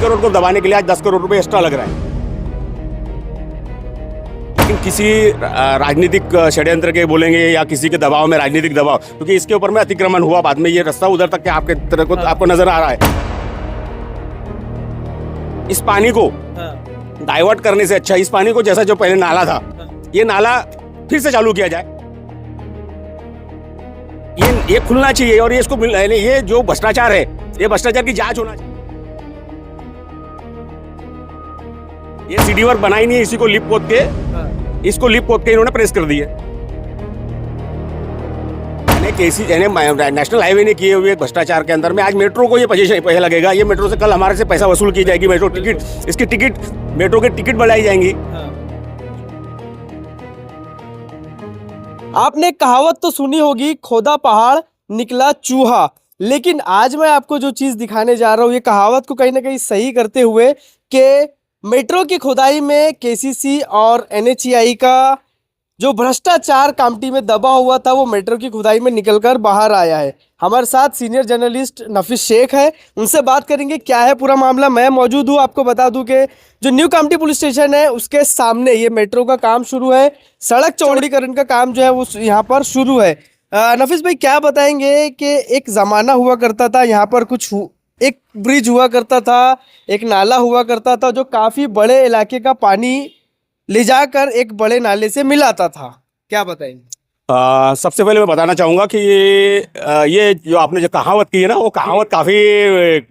करोड़ को दबाने के लिए आज 10 करोड़ रुपए एक्स्ट्रा लग रहा है। लेकिन किसी राजनीतिक षड्यंत्र के बोलेंगे या किसी के दबाव में, राजनीतिक दबाव, क्योंकि इसके ऊपर में अतिक्रमण हुआ बाद में, ये रास्ता उधर तक के आपके तरह को आपको नजर आ रहा है। इस पानी को डाइवर्ट करने से अच्छा इस पानी को, जैसा जो पहले नाला था, ये नाला फिर से चालू किया जाए। ये खुलना चाहिए और ये इसको ये जो भ्रष्टाचार है, ये भ्रष्टाचार की जांच होना चाहिए। ये सीडी वर्क बना ही नहीं, इसी को लिप पोत के, इसको लिप पोत के इन्होंने प्रेस कर दी है। नेशनल हाईवे ने किए हुए भ्रष्टाचार के अंदर में आज मेट्रो को ये पैसा लगेगा। ये मेट्रो से कल हमारे से पैसा वसूल की जाएगी। मेट्रो टिकट, इसकी टिकट, मेट्रो की टिकट बढ़ाई जाएंगी। आपने कहावत तो सुनी होगी, खोदा पहाड़ निकला चूहा। लेकिन आज मैं आपको जो चीज दिखाने जा रहा हूँ, ये कहावत को कहीं ना कहीं सही करते हुए कि मेट्रो की खुदाई में केसीसी और एनएचएआई का जो भ्रष्टाचार कामटी में दबा हुआ था, वो मेट्रो की खुदाई में निकलकर बाहर आया है। हमारे साथ सीनियर जर्नलिस्ट नफीस शेख है, उनसे बात करेंगे क्या है पूरा मामला। मैं मौजूद हूँ। आपको बता दूं कि जो न्यू कामटी पुलिस स्टेशन है, उसके सामने ये मेट्रो का काम शुरू है। सड़क चौड़ीकरण का काम जो है वो यहाँ पर शुरू है। नफीस भाई, क्या बताएंगे कि एक ज़माना हुआ करता था यहाँ पर, एक ब्रिज हुआ करता था, एक नाला हुआ करता था, जो काफ़ी बड़े इलाके का पानी ले जाकर एक बड़े नाले से मिलाता था। क्या बताएंगे? सबसे पहले मैं बताना चाहूँगा कि ये जो आपने जो कहावत की है ना, वो कहावत काफ़ी,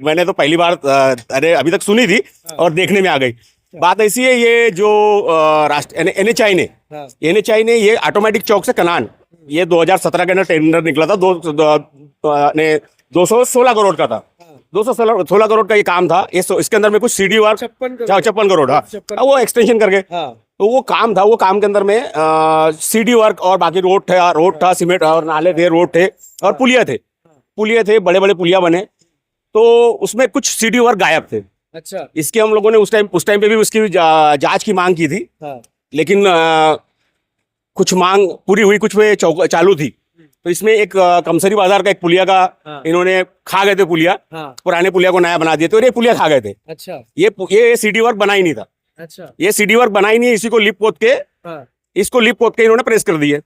मैंने तो पहली बार अभी तक सुनी थी और देखने में आ गई। बात ऐसी है, ये जो एनएचआई ने ये ऑटोमेटिक चौक से कनान, ये 2017 के अंदर टेंडर निकला था, 216 करोड़ का था। 216 करोड़ का ये काम था। इसके अंदर में कुछ सीडी वर्क 56 करोड़, हाँ, वो एक्सटेंशन करके, तो वो काम था। वो काम के अंदर में सीडी वर्क और बाकी रोड था, सीमेंट और नाले थे, रोड थे और पुलिया थे, बड़े बड़े पुलिया बने। तो उसमें कुछ सीडी वर्क गायब थे। अच्छा, इसके हम लोगों ने उस टाइम पे भी उसकी जांच की मांग की थी। लेकिन कुछ मांग पूरी हुई, कुछ पे चालू थी। तो इसमें एक कमसरी बाजार का एक पुलिया का इन्होंने खा गए थे, पुलिया, पुराने पुलिया को नया बना दिए थे और ये पुलिया खा गए थे। अच्छा, ये सीडी वर्क बना ही नहीं था। अच्छा, ये सीडी वर्क बना ही नहीं, इसी को लिप पोत के, इसको लिप पोत के इन्होंने प्रेस कर दिए।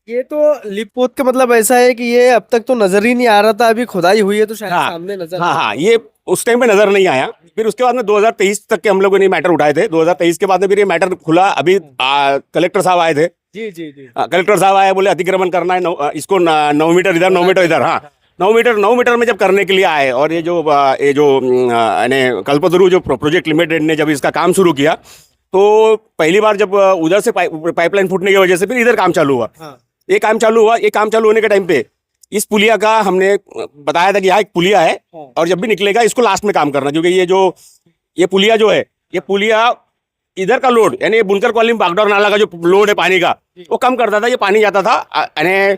ये तो लिप पोत का मतलब ऐसा है कि ये अब तक तो नजर ही नहीं आ रहा था, अभी खुदाई हुई है तो शायद सामने नजर। हाँ, ये उस टाइम पे नजर नहीं आया। फिर उसके बाद में 2023 तक के हम लोगों ने मैटर उठाए थे। 2023 के बाद में फिर ये मैटर खुला। अभी कलेक्टर साहब आए थे। जी। कलेक्टर साहब आए, बोले अतिक्रमण करना है, इसको 9 मीटर इधर, 9 मीटर इधर। हाँ, 9 मीटर में जब करने के लिए आए, और ये जो कल्पतरु जो प्रोजेक्ट लिमिटेड ने जब इसका काम शुरू किया, तो पहली बार जब उधर से पाइपलाइन फूटने की वजह से फिर इधर काम चालू हुआ। ये काम चालू होने के टाइम पे इस पुलिया का हमने बताया था कि यहाँ एक पुलिया है और जब भी निकलेगा इसको लास्ट में काम करना, क्योंकि ये पुलिया जो है, ये पुलिया इधर का लोड, यानी बुनकर कॉलोनी बागडोर नाला का जो लोड है पानी का, वो कम करता था। ये पानी जाता था यानी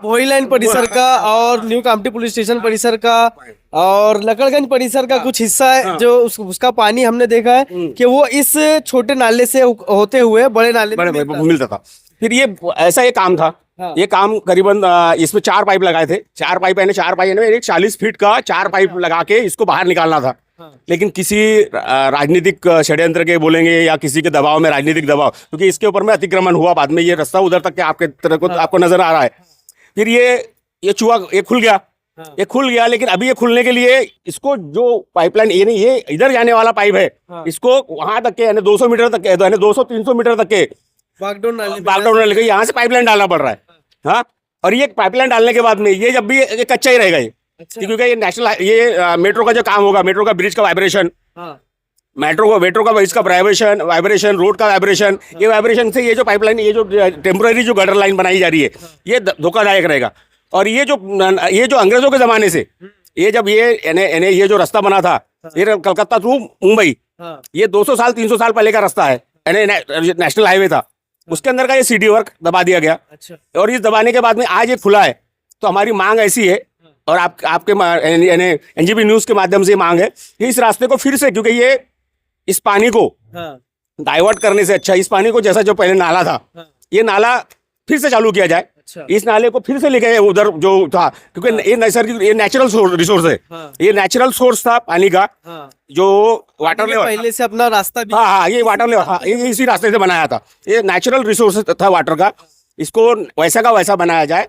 भोई लाइन परिसर का और न्यू कामटी पुलिस स्टेशन परिसर का और लकड़गंज परिसर का कुछ हिस्सा है, जो उसका पानी हमने देखा है कि वो इस छोटे नाले से होते हुए बड़े नाले में मिलता था। फिर ये ऐसा एक काम था। ये काम करीबन इसमें 4 पाइप लगाए थे। 4 पाइप यानी 40 फीट का 4 पाइप लगा के इसको बाहर निकालना था। लेकिन किसी राजनीतिक षड्यंत्र के बोलेंगे या किसी के दबाव में, राजनीतिक दबाव, क्योंकि इसके ऊपर में अतिक्रमण हुआ बाद में, ये रास्ता उधर तक के आपके तरह को आपको नजर आ रहा है। फिर ये चूहा ये खुल गया। लेकिन अभी ये खुलने के लिए इसको जो पाइपलाइन, यानी ये इधर जाने वाला पाइप है, इसको वहां तक के, यानी 200 मीटर तक के, यानी 200-300 मीटर तक के बागडोर नाले के यहाँ से पाइपलाइन डालना पड़ रहा है। हाँ, और ये पाइपलाइन डालने के बाद में ये जब भी ये कच्चा ही रहेगा। अच्छा। क्योंकि ये मेट्रो का जो काम होगा, मेट्रो का ब्रिज का वाइब्रेशन, मेट्रो का इसका वाइब्रेशन, रोड का वाइब्रेशन, ये वाइब्रेशन से ये जो पाइपलाइन, ये जो टेम्पररी जो गटर लाइन बनाई जा रही है, ये धोखादायक रहेगा। और ये जो अंग्रेजों के जमाने से ये जब ये जो रास्ता बना था, ये कलकत्ता थ्रू मुंबई, ये 200 साल 300 साल पहले का रास्ता है, नेशनल हाईवे था, उसके अंदर का ये सीडी वर्क दबा दिया गया। अच्छा। और इस दबाने के बाद में आज ये खुला है। तो हमारी मांग ऐसी है, और आपके एनजीबी न्यूज के माध्यम से मांग है कि इस रास्ते को फिर से, क्योंकि ये इस पानी को डाइवर्ट करने से अच्छा इस पानी को, जैसा जो पहले नाला था, ये नाला फिर से चालू किया जाए। अच्छा। इस नाले को फिर से ले गए उधर जो था, क्योंकि ये नैसर्गिक, ये नेचुरल रिसोर्स है। हाँ। ये नेचुरल सोर्स था पानी का, हाँ। जो वाटर लेवल, पहले से अपना रास्ता भी, हाँ हाँ, ये वाटर लेवल, हाँ, ये इसी रास्ते से बनाया था। ये नेचुरल रिसोर्स था वाटर का, इसको वैसा का वैसा बनाया जाए,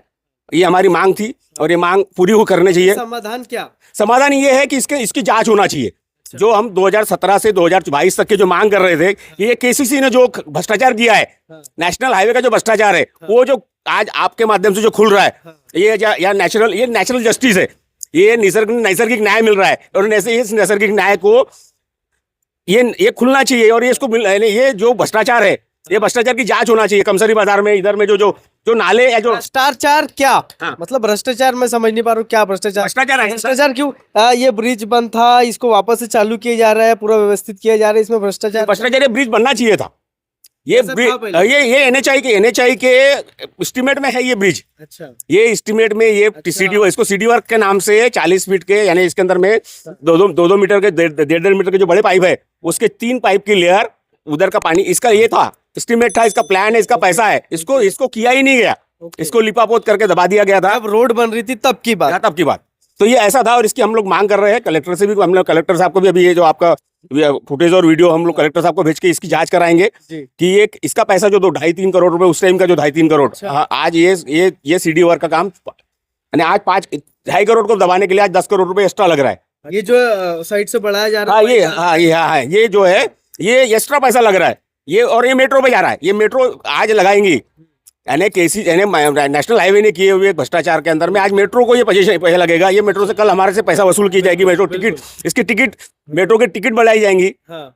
ये हमारी मांग थी और ये मांग पूरी हो करनी चाहिए। समाधान क्या? समाधान ये है कि इसकी जांच होना चाहिए। जो हम 2017 से 2022 तक के जो मांग कर रहे थे, ये केसीसी ने जो भ्रष्टाचार किया है, नेशनल हाईवे का जो भ्रष्टाचार है, वो जो आज आपके माध्यम से जो खुल रहा है, ये नेचुरल जस्टिस है, ये नैसर्गिक न्याय मिल रहा है, और इस नैसर्गिक न्याय को ये खुलना चाहिए, और ये इसको ये जो भ्रष्टाचार है, ये भ्रष्टाचार की जांच होना चाहिए। कमसरी बाजार में इधर में जो नाले या जो भ्रष्टाचार क्या, हाँ। मतलब भ्रष्टाचार मैं समझ नहीं पा रहा हूँ, क्या भ्रष्टाचार? है। भ्रष्टाचार क्यों? ये ब्रिज बंद था, इसको वापस से चालू किया जा रहा है, पूरा व्यवस्थित किया जा रहा है, इसमें भ्रष्टाचार? ये ब्रिज बनना चाहिए था। ये ऐसा था पहले? ये एनएचआई के एस्टीमेट में है ये ब्रिज। अच्छा। ये एस्टीमेट में ये सीडी, इसको सीडी वर्क के नाम से 40 फीट के, यानी इसके अंदर में 2-2 मीटर के, 1.5 मीटर के जो बड़े पाइप है, उसके 3 पाइप की लेयर, उधर का पानी, इसका ये था एस्टीमेट था, इसका प्लान है, इसका पैसा है, इसको किया ही नहीं गया, इसको लिपापोत करके दबा दिया गया था। अब रोड बन रही थी तब की बात? तब की बात। तो ये ऐसा था, और इसकी हम लोग मांग कर रहे हैं कलेक्टर से भी। हम लोग कलेक्टर साहब को भी अभी ये जो आपका फुटेज और वीडियो हम लोग कलेक्टर साहब को भेज के इसकी जांच कराएंगे कि ये इसका पैसा जो 2.5-3 करोड़ रुपए, उस टाइम का जो 2.5-3 करोड़, आज ये सीडी वर्क का काम, यानी आज 2.5 करोड़ को दबाने के लिए आज 10 करोड़ रुपए एक्स्ट्रा लग रहा है। ये जो साइड से बढ़ाया जा रहा है, ये जो है ये एक्स्ट्रा पैसा लग रहा है, ये, और ये मेट्रो पे जा रहा है। ये मेट्रो आज लगाएंगी, यानी नेशनल हाईवे ने किए हुए भ्रष्टाचार के अंदर में आज मेट्रो को ये पैसा लगेगा। ये मेट्रो से कल हमारे से पैसा वसूल की जाएगी, मेट्रो टिकट, इसकी टिकट, मेट्रो की टिकट बढ़ाई जाएंगी। हाँ।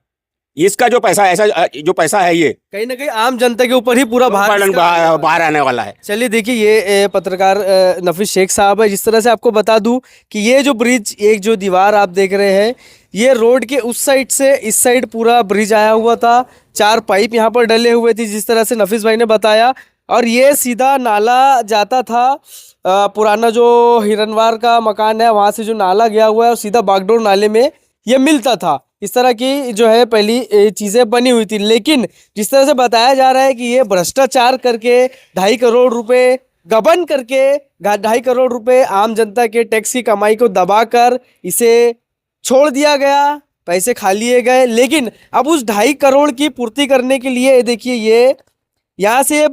इसका जो पैसा, ऐसा जो पैसा है, ये कहीं ना कहीं आम जनता के ऊपर ही पूरा बाहर आने वाला है। चलिए देखिए, ये पत्रकार नफीस शेख साहब है। जिस तरह से आपको बता दूं कि ये जो ब्रिज, एक जो दीवार आप देख रहे हैं, ये रोड के उस साइड से इस साइड पूरा ब्रिज आया हुआ था, 4 पाइप यहाँ पर डले हुए थे, जिस तरह से नफीस भाई ने बताया, और ये सीधा नाला जाता था, पुराना जो हिरनवार का मकान है वहाँ से जो नाला गया हुआ है, और सीधा बागडोर नाले में ये मिलता था। इस तरह की जो है पहली चीज़ें बनी हुई थी, लेकिन जिस तरह से बताया जा रहा है कि ये भ्रष्टाचार करके 2.5 करोड़ रुपए गबन करके 2.5 करोड़ रुपए आम जनता के टैक्स की कमाई को दबाकर इसे छोड़ दिया गया, पैसे खा लिए गए। लेकिन अब उस 2.5 करोड़ की पूर्ति करने के लिए देखिए, ये यहाँ से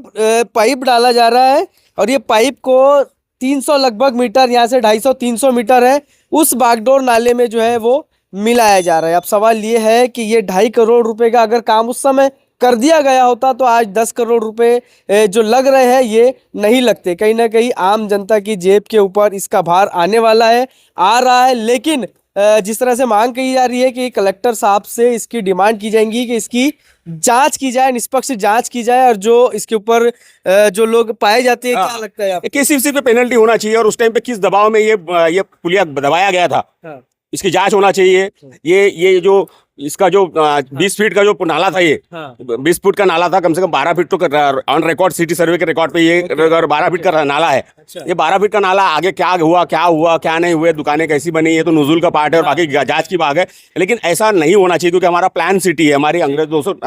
पाइप डाला जा रहा है, और ये पाइप को 300 लगभग मीटर, यहाँ से 250-300 मीटर है, उस बागडोर नाले में जो है वो मिलाया जा रहा है। अब सवाल ये है कि ये 2.5 करोड़ रुपए का अगर काम उस समय कर दिया गया होता तो आज 10 करोड़ रुपए जो लग रहे हैं ये नहीं लगते। कहीं ना कहीं आम जनता की जेब के ऊपर इसका भार आने वाला है, आ रहा है। लेकिन जिस तरह से मांग की जा रही है कि कलेक्टर साहब से इसकी डिमांड की जाएगी कि इसकी जांच की जाए, निष्पक्ष जांच की जाए, और जो इसके ऊपर जो लोग पाए जाते हैं, क्या लगता है आपको? केसीसी पे पेनल्टी होना चाहिए, और उस टाइम पे किस दबाव में ये पुलिया दबाया गया था, इसकी जांच होना चाहिए। ये जो इसका जो 20 फीट का जो नाला था, ये 20 फुट का नाला था, कम से कम 12 फीट तो ऑन रिकॉर्ड सिटी सर्वे के रिकॉर्ड पे ये 12 फीट का नाला है। ये 12 फीट का नाला, आगे क्या हुआ क्या नहीं हुए, दुकानें कैसी बनी, ये तो नजुल का पार्ट है और बाकी जांच की बात है। लेकिन ऐसा नहीं होना चाहिए, क्योंकि हमारा प्लान सिटी है, हमारी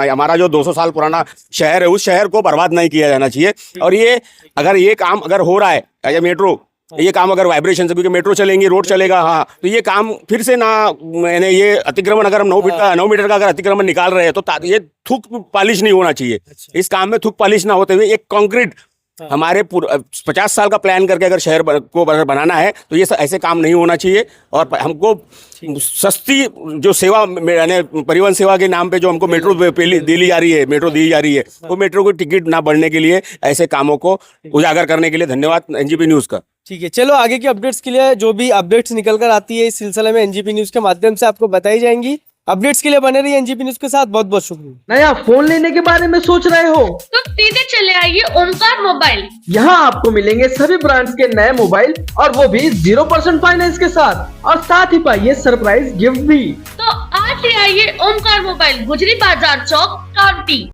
हमारा जो 200 साल पुराना शहर है, उस शहर को बर्बाद नहीं किया जाना चाहिए। और ये अगर ये काम अगर हो रहा है, मेट्रो ये काम अगर वाइब्रेशन से, क्योंकि मेट्रो चलेंगी, रोड चलेगा, हाँ, तो ये काम फिर से ना, मैंने ये अतिक्रमण, अगर हम 9 मीटर का अगर अतिक्रमण निकाल रहे हैं, तो ये थूक पालिश नहीं होना चाहिए। इस काम में थूक पालिश ना होते हुए एक कंक्रीट, हमारे 50 साल का प्लान करके अगर शहर को बनाना है, तो ये ऐसे काम नहीं होना चाहिए। और हमको सस्ती जो सेवा, परिवहन सेवा के नाम पे जो हमको मेट्रो दी जा रही है, वो मेट्रो की टिकट ना बढ़ने के लिए, ऐसे कामों को उजागर करने के लिए धन्यवाद एनजीपी न्यूज का। ठीक है, चलो आगे की अपडेट्स के लिए जो भी अपडेट्स निकल कर आती है इस सिलसिले में एनजीपी न्यूज के माध्यम से आपको बताई जाएंगी। अपडेट्स के लिए बने रहिए एनजीपी न्यूज के साथ। बहुत बहुत शुक्रिया। नया फोन लेने के बारे में सोच रहे हो तो सीधे चले आइए ओमकार मोबाइल। यहाँ आपको मिलेंगे सभी ब्रांड्स के नए मोबाइल, और वो भी 0% फाइनेंस के साथ, और साथ ही पाइए सरप्राइज गिफ्ट भी। तो आज ही आइए ओमकार मोबाइल, गुजरी बाजार चौक, कांटी।